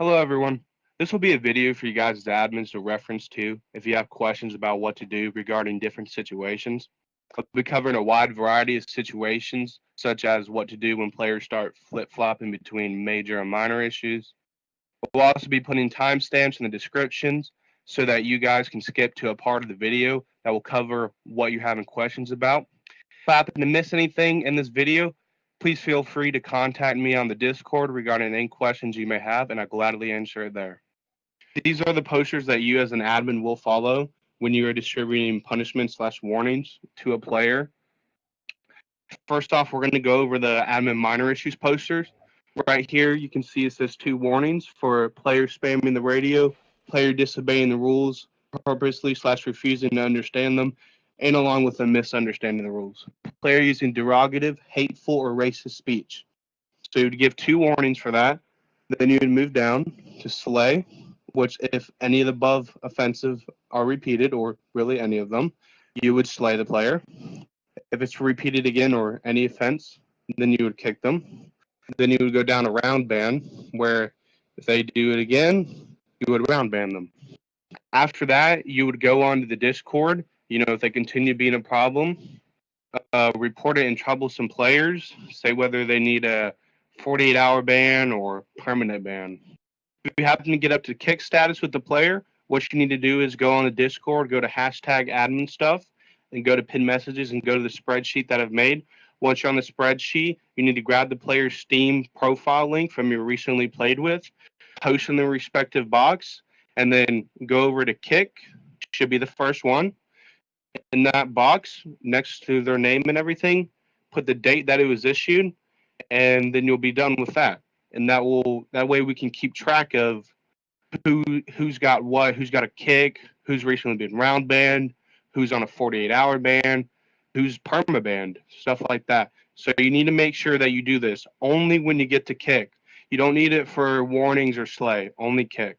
Hello, everyone. This will be a video for you guys as admins to reference to if you have questions about what to do regarding different situations. I'll be covering a wide variety of situations, such as what to do when players start flip flopping between major and minor issues. We'll also be putting timestamps in the descriptions so that you guys can skip to a part of the video that will cover what you're having questions about. If I happen to miss anything in this video, please feel free to contact me on the Discord regarding any questions you may have, and I'll gladly answer it there. These are the posters that you as an admin will follow when you are distributing punishment/warnings to a player. First off, we're going to go over the admin minor issues posters. Right here, you can see it says 2 warnings for player spamming the radio, player disobeying the rules purposely/refusing to understand them, and along with a misunderstanding the rules. Player using derogative, hateful, or racist speech. So you'd give 2 warnings for that. Then you would move down to slay, which if any of the above offensive are repeated, or really any of them, you would slay the player. If it's repeated again or any offense, then you would kick them. Then you would go down a round ban, where if they do it again, you would round ban them. After that, you would go on to the Discord. If they continue being a problem, report it in troublesome players, say whether they need a 48-hour ban or permanent ban. If you happen to get up to kick status with the player, what you need to do is go on the Discord, go to hashtag admin stuff, and go to pin messages and go to the spreadsheet that I've made. Once you're on the spreadsheet, you need to grab the player's Steam profile link from your recently played with, post in the respective box, and then go over to kick. Should be the first one. In that box, next to their name and everything, put the date that it was issued, and then you'll be done with that. And that way we can keep track of who's got what, who's got a kick, who's recently been round banned, who's on a 48-hour ban, who's perma banned, stuff like that. So you need to make sure that you do this only when you get to kick. You don't need it for warnings or slay, only kick.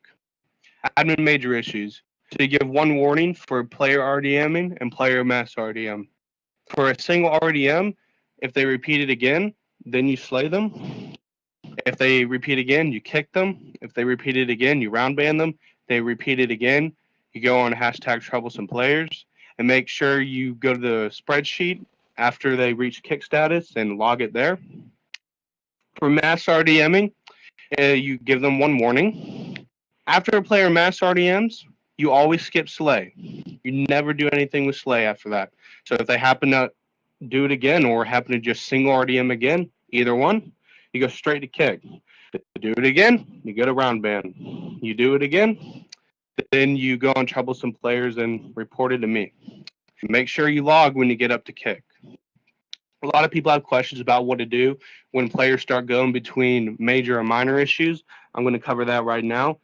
Admin major issues. So you give 1 warning for player RDMing and player mass RDM. For a single RDM, if they repeat it again, then you slay them. If they repeat again, you kick them. If they repeat it again, you round ban them. If they repeat it again, you go on hashtag troublesome players and make sure you go to the spreadsheet after they reach kick status and log it there. For mass RDMing, you give them 1 warning. After a player mass RDMs, you always skip slay. You never do anything with slay after that. So if they happen to do it again or happen to just single RDM again, either one, you go straight to kick. Do it again, you go to round ban. You do it again, then you go on troublesome players and report it to me. Make sure you log when you get up to kick. A lot of people have questions about what to do when players start going between major and minor issues. I'm going to cover that right now.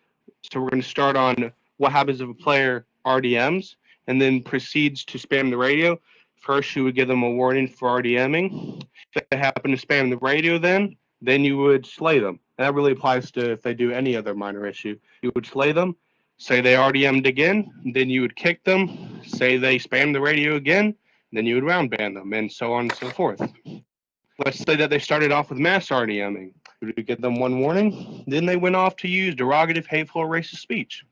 So we're going to start on what happens if a player RDMs and then proceeds to spam the radio. First, you would give them a warning for RDMing. If they happen to spam the radio, then you would slay them. And that really applies to if they do any other minor issue. You would slay them. Say they RDM'd again, then you would kick them. Say they spammed the radio again, then you would round ban them, and so on and so forth. Let's say that they started off with mass RDMing. You would give them 1 warning. Then they went off to use derogative, hateful, or racist speech.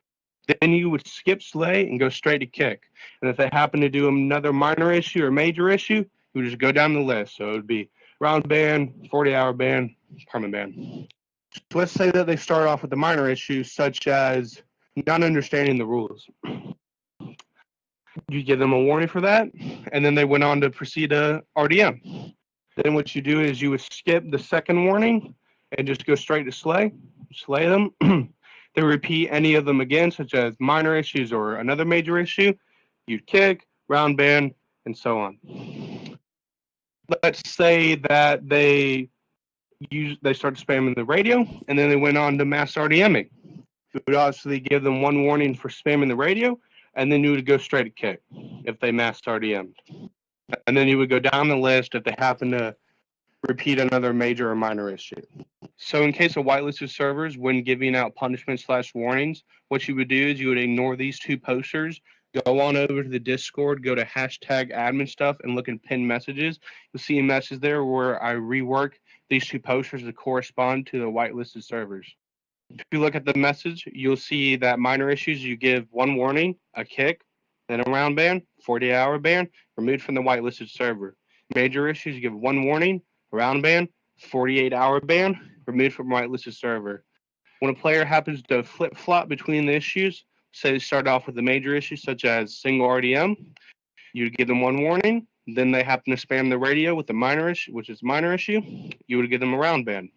Then you would skip slay and go straight to kick. And if they happen to do another minor issue or major issue, you would just go down the list. So it would be round ban, 40-hour ban, permanent ban. So let's say that they start off with the minor issues, such as not understanding the rules. You give them a warning for that, and then they went on to proceed to RDM. Then what you do is you would skip the second warning and just go straight to slay them. They repeat any of them again, such as minor issues or another major issue, you'd kick, round ban, and so on. Let's say that they started spamming the radio, and then they went on to mass RDMing. You would obviously give them 1 warning for spamming the radio, and then you would go straight to kick if they mass RDM'd. And then you would go down the list if they happen to repeat another major or minor issue. So in case of whitelisted servers, when giving out punishment/warnings, what you would do is you would ignore these 2 posters, go on over to the Discord, go to hashtag admin stuff, and look in pinned messages. You'll see a message there where I rework these 2 posters to correspond to the whitelisted servers. If you look at the message, you'll see that minor issues, you give one warning, a kick, then a round ban, 48-hour ban, removed from the whitelisted server. Major issues, you give one warning, a round ban, 48-hour ban, removed from whitelisted server. When a player happens to flip-flop between the issues, say they start off with a major issue such as single RDM, you would give them one warning, then they happen to spam the radio with a minor issue, which is minor issue, you would give them a round ban.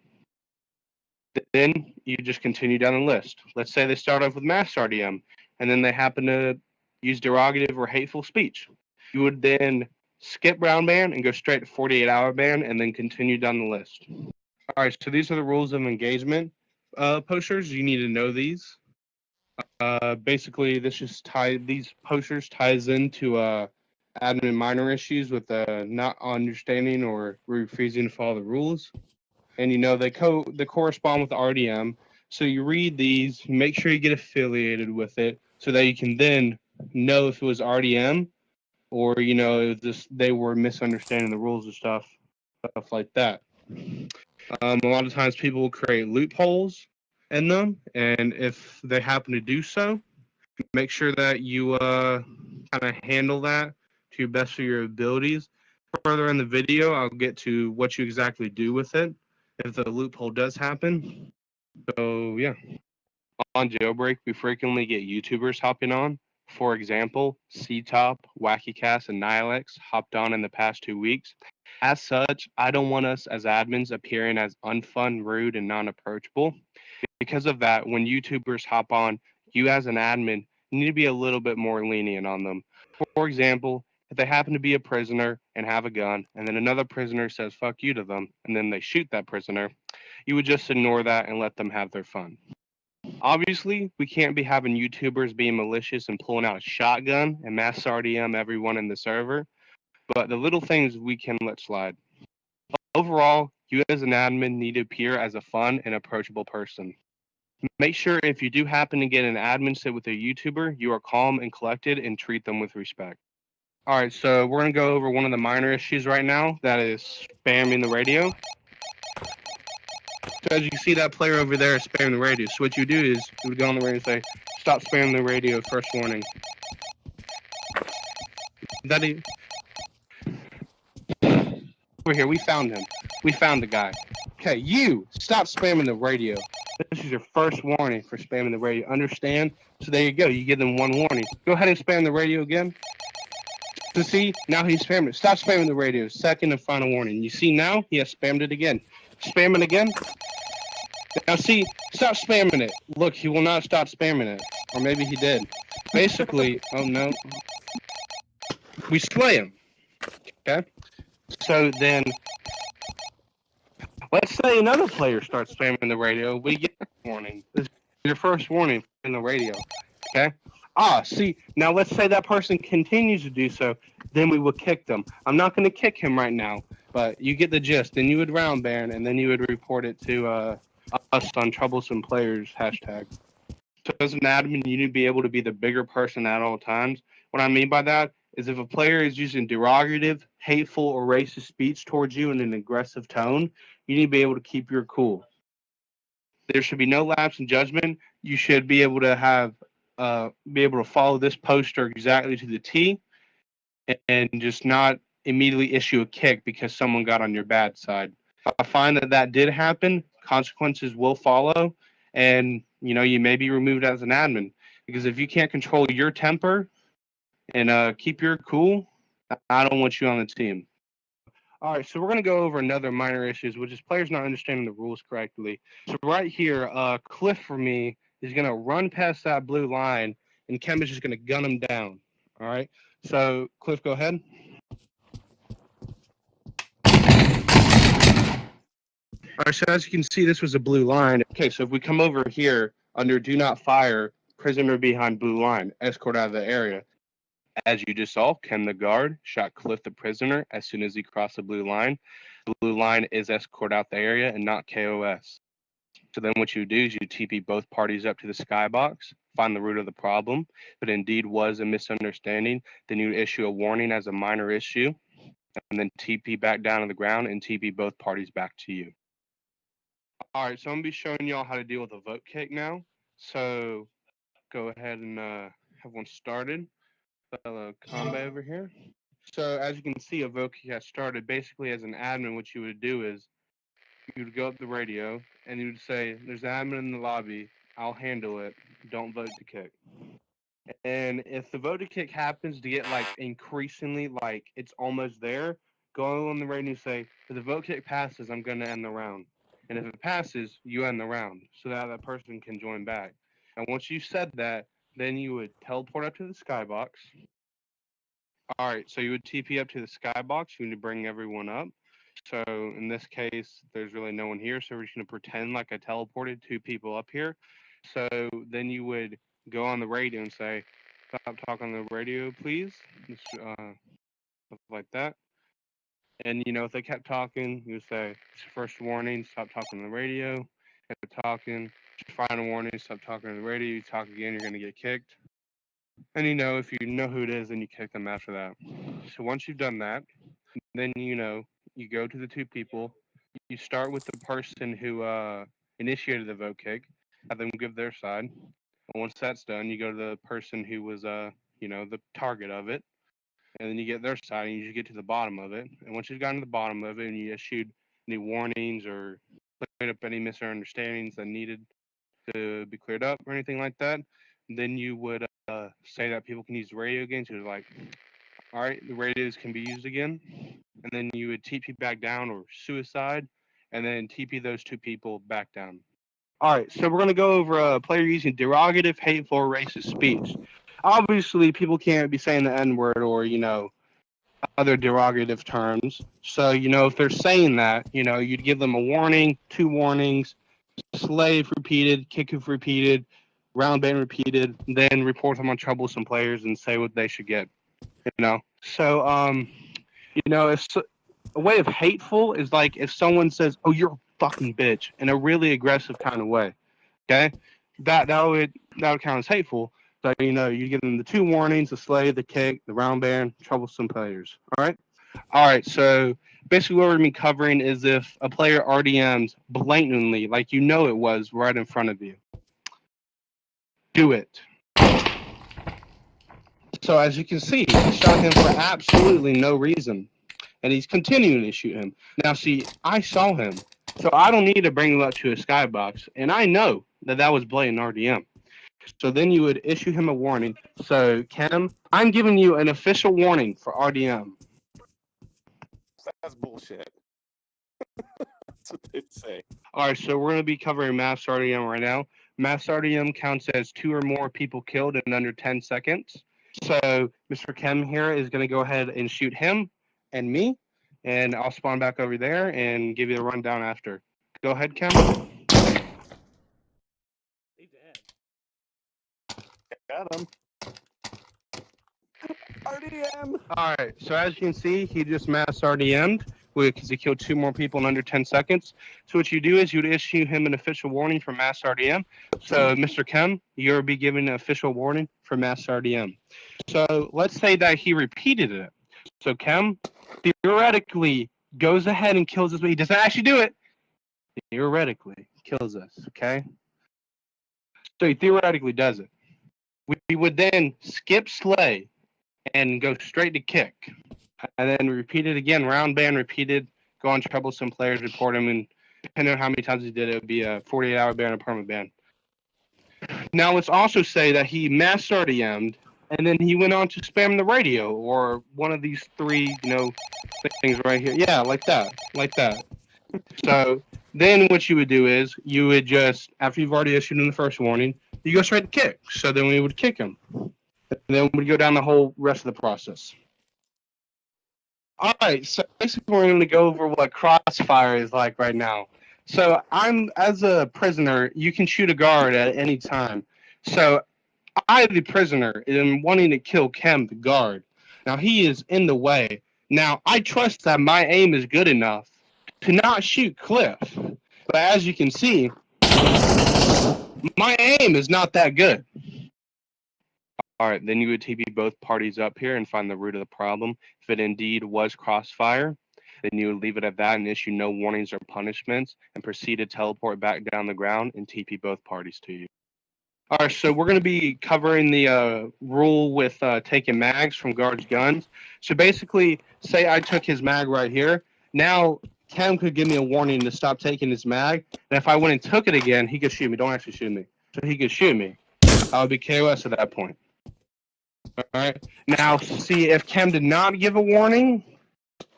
Then you just continue down the list. Let's say they start off with mass RDM, and then they happen to use derogative or hateful speech. You would then skip round ban and go straight to 48-hour ban, and then continue down the list. All right, so these are the rules of engagement posters. You need to know these. Basically, these posters ties into admin minor issues with not understanding or refusing to follow the rules. And they correspond with RDM. So you read these, make sure you get affiliated with it, so that you can then know if it was RDM or if they were misunderstanding the rules and stuff like that. A lot of times people will create loopholes in them, and if they happen to do so, make sure that you kind of handle that to the best of your abilities. Further in the video, I'll get to what you exactly do with it if the loophole does happen. So yeah, on Jailbreak, we frequently get YouTubers hopping on. For example, C-Top, WackyCast, and Nilex hopped on in the past 2 weeks. As such, I don't want us as admins appearing as unfun, rude, and non-approachable. Because of that, when YouTubers hop on, you as an admin need to be a little bit more lenient on them. For example, if they happen to be a prisoner and have a gun, and then another prisoner says fuck you to them, and then they shoot that prisoner, you would just ignore that and let them have their fun. Obviously, we can't be having YouTubers being malicious and pulling out a shotgun and mass RDM everyone in the server, but the little things we can let slide. Overall, you as an admin need to appear as a fun and approachable person. Make sure if you do happen to get an admin sit with a YouTuber, you are calm and collected and treat them with respect. All right, so we're going to go over one of the minor issues right now, that is spamming the radio. So as you see that player over there spamming the radio, so what you do is you would go on the radio and say, stop spamming the radio, first warning. Over here, we found him. We found the guy. Okay, you, stop spamming the radio. This is your first warning for spamming the radio. Understand? So there you go. You give them one warning. Go ahead and spam the radio again. So see, now he's spamming it. Stop spamming the radio. Second and final warning. You see now? He has spammed it again. Spam it again. Now see, stop spamming it. Look, he will not stop spamming it. Or maybe he did. Basically, oh no. We slay him. Okay? So then, let's say another player starts spamming the radio. We get a warning. This is your first warning in the radio. Okay? See, now let's say that person continues to do so, then we will kick them. I'm not going to kick him right now, but you get the gist. Then you would round ban, and then you would report it to us on Troublesome Players hashtag. So as an admin, you need to be able to be the bigger person at all times. What I mean by that is if a player is using derogative, hateful, or racist speech towards you in an aggressive tone, you need to be able to keep your cool. There should be no lapse in judgment. You should be able to be able to follow this poster exactly to the T, and just not immediately issue a kick because someone got on your bad side. If I find that did happen, consequences will follow, and you may be removed as an admin, because if you can't control your temper and keep your cool, I don't want you on the team. All right, so we're going to go over another minor issues, which is players not understanding the rules correctly. So right here, Cliff for me is going to run past that blue line, and Kem is just going to gun him down. All right, so Cliff, go ahead. All right, so as you can see, this was a blue line. Okay, so if we come over here under do not fire, prisoner behind blue line, escort out of the area. As you just saw, Ken the guard shot Cliff the prisoner as soon as he crossed the blue line. The blue line is escort out the area and not KOS. So then what you do is you TP both parties up to the skybox, find the root of the problem. If it indeed was a misunderstanding, then you issue a warning as a minor issue, and then TP back down to the ground and TP both parties back to you. All right, so I'm gonna be showing y'all how to deal with a vote kick now. So go ahead and have one started. Fellow combat over here. So as you can see, a vote kick has started. Basically, as an admin, what you would do is you would go up the radio and you would say, "There's an admin in the lobby. I'll handle it. Don't vote to kick." And if the vote to kick happens to get like increasingly like it's almost there, go on the radio and say, "If the vote kick passes, I'm gonna end the round." And if it passes, you end the round so that that person can join back. And once you said that, then you would teleport up to the skybox. All right, so you would TP up to the skybox. You need to bring everyone up. So in this case, there's really no one here, so we're just gonna pretend like I teleported two people up here. So then you would go on the radio and say, "Stop talking on the radio, please." Stuff like that. And if they kept talking, you would say, "It's your first warning. Stop talking on the radio." Kept talking. Final warning. Stop talking on the radio. You talk again, you're gonna get kicked. And if you know who it is, then you kick them after that. So once you've done that, then you go to the two people. You start with the person who initiated the vote kick. Have them give their side. And once that's done, you go to the person who was the target of it, and then you get their side, and you just get to the bottom of it. And once you've gotten to the bottom of it, and you issued any warnings or cleared up any misunderstandings that needed to be cleared up or anything like that, then you would say that people can use the radio again. So like, all right, the radios can be used again, and then you would TP back down or suicide, and then TP those two people back down. All right, so we're gonna go over a player using derogative, hateful, or racist speech. Obviously, people can't be saying the N word or other derogative terms. So if they're saying that, you'd give them a warning, two warnings, slave repeated, kick if repeated, round ban repeated, then report them on troublesome players and say what they should get. So if a way of hateful is like if someone says, "Oh, you're a fucking bitch," in a really aggressive kind of way. Okay, that would count as hateful. So you give them the two warnings, the slay, the kick, the round ban, troublesome players. All right. So basically, what we're gonna be covering is if a player RDMs blatantly, like it was right in front of you, do it. So as you can see, he shot him for absolutely no reason, and he's continuing to shoot him. Now, see, I saw him, so I don't need to bring him up to a skybox, and I know that was blatant RDM. So then you would issue him a warning. So, Kim, I'm giving you an official warning for RDM. That's bullshit. That's what they'd say. All right, so we're going to be covering mass RDM right now. Mass RDM counts as 2 or more people killed in under 10 seconds. So Mr. Kim here is going to go ahead and shoot him and me, and I'll spawn back over there and give you the rundown after. Go ahead, Kim. He's dead. Got him. RDM. All right, so as you can see, he just mass RDM'd because he killed 2 more people in under 10 seconds. So what you do is you would issue him an official warning for mass RDM. So Mr. Kim, you'll be given an official warning for mass RDM. So let's say that he repeated it. So Kim theoretically goes ahead and kills us, but he doesn't actually do it. Theoretically kills us, okay? So he theoretically does it. We would then skip slay and go straight to kick. And then repeat it again, round ban repeated, go on troublesome players, report him, and depending on how many times he did it, would be a 48-hour ban or permanent ban. Now let's also say that he mass RDM'd, and then he went on to spam the radio, or one of these 3, things right here. Yeah, like that. So then what you would do is, you would just, after you've already issued him the first warning, you go straight to kick. So then we would kick him. And then we'd go down the whole rest of the process. All right, so basically we're going to go over what Crossfire is like right now. So as a prisoner, you can shoot a guard at any time. So I, the prisoner, am wanting to kill Kem, the guard. Now he is in the way. Now I trust that my aim is good enough to not shoot Cliff. But as you can see, my aim is not that good. All right, then you would TP both parties up here and find the root of the problem. If it indeed was Crossfire, then you would leave it at that and issue no warnings or punishments and proceed to teleport back down the ground and TP both parties to you. All right, so we're going to be covering the rule with taking mags from guards' guns. So basically, say I took his mag right here. Now, Cam could give me a warning to stop taking his mag. And if I went and took it again, he could shoot me. Don't actually shoot me. So he could shoot me. I would be KOS at that point. All right. Now, see, if Cam did not give a warning,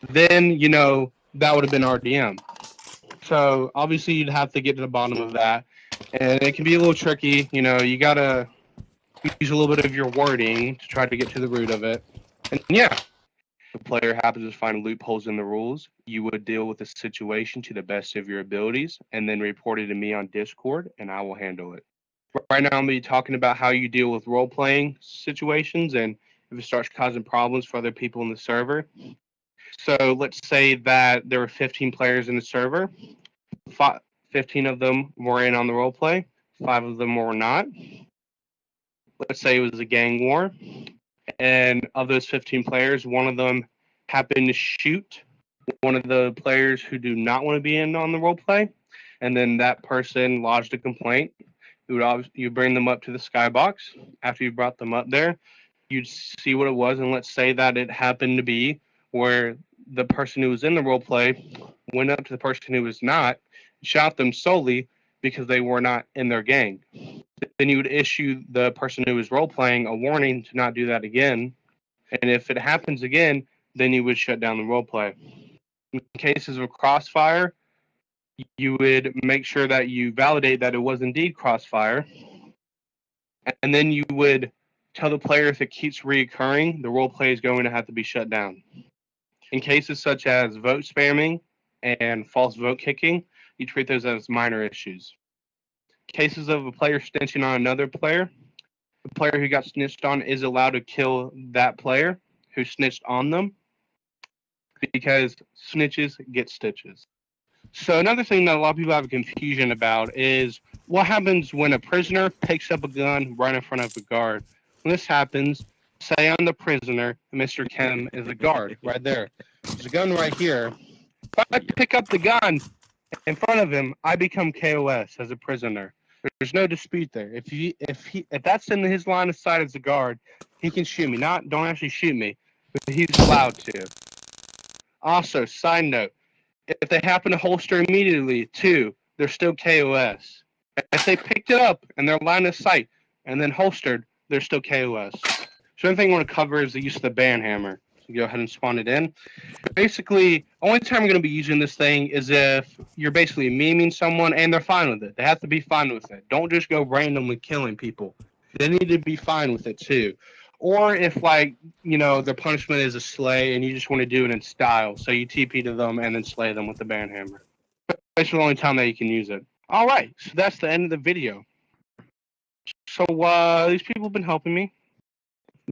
then, that would have been RDM. So obviously, you'd have to get to the bottom of that. And it can be a little tricky. You got to use a little bit of your wording to try to get to the root of it. And yeah, if the player happens to find loopholes in the rules, you would deal with the situation to the best of your abilities and then report it to me on Discord, and I will handle it. Right now, I'm going to be talking about how you deal with role-playing situations and if it starts causing problems for other people in the server. So let's say that there were 15 players in the server. 15 of them were in on the role play, 5 of them were not. Let's say it was a gang war, and of those 15 players, one of them happened to shoot one of the players who do not want to be in on the role play, and then that person lodged a complaint. You bring them up to the skybox. After you brought them up there, you'd see what it was, and let's say that it happened to be where the person who was in the role play went up to the person who was not, shot them solely because they were not in their gang. Then you would issue the person who was role-playing a warning to not do that again. And if it happens again, then you would shut down the role-play. In cases of Crossfire, you would make sure that you validate that it was indeed Crossfire. And then you would tell the player if it keeps reoccurring, the role-play is going to have to be shut down. In cases such as vote spamming and false vote kicking, you treat those as minor issues. Cases of a player snitching on another player, the player who got snitched on is allowed to kill that player who snitched on them because snitches get stitches. So another thing that a lot of people have a confusion about is what happens when a prisoner picks up a gun right in front of a guard. When this happens, say I'm the prisoner, and Mr. Kim is the guard right there. There's a gun right here. If I pick up the gun in front of him, I become KOS as a prisoner. There's no dispute there. If that's in his line of sight as a guard, he can shoot me. Don't actually shoot me, but he's allowed to. Also, side note, if they happen to holster immediately, too, they're still KOS. If they picked it up in their line of sight and then holstered, they're still KOS. So one thing I want to cover is the use of the ban hammer. So go ahead and spawn it in. Basically, only time I'm going to be using this thing is if you're basically memeing someone and they're fine with it. They have to be fine with it. Don't just go randomly killing people. They need to be fine with it too. Or if their punishment is a slay and you just want to do it in style. So you TP to them and then slay them with the ban hammer. That's the only time that you can use it. All right, so that's the end of the video. So these people have been helping me.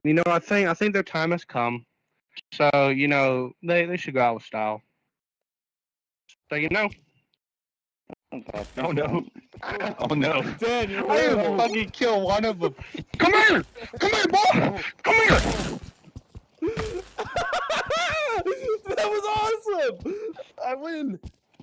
I think their time has come. So, they should go out with style. So, Oh no. Oh no. Dan, you're I right. didn't fucking kill one of them. Come here! Come here, boy! Come here! That was awesome! I win.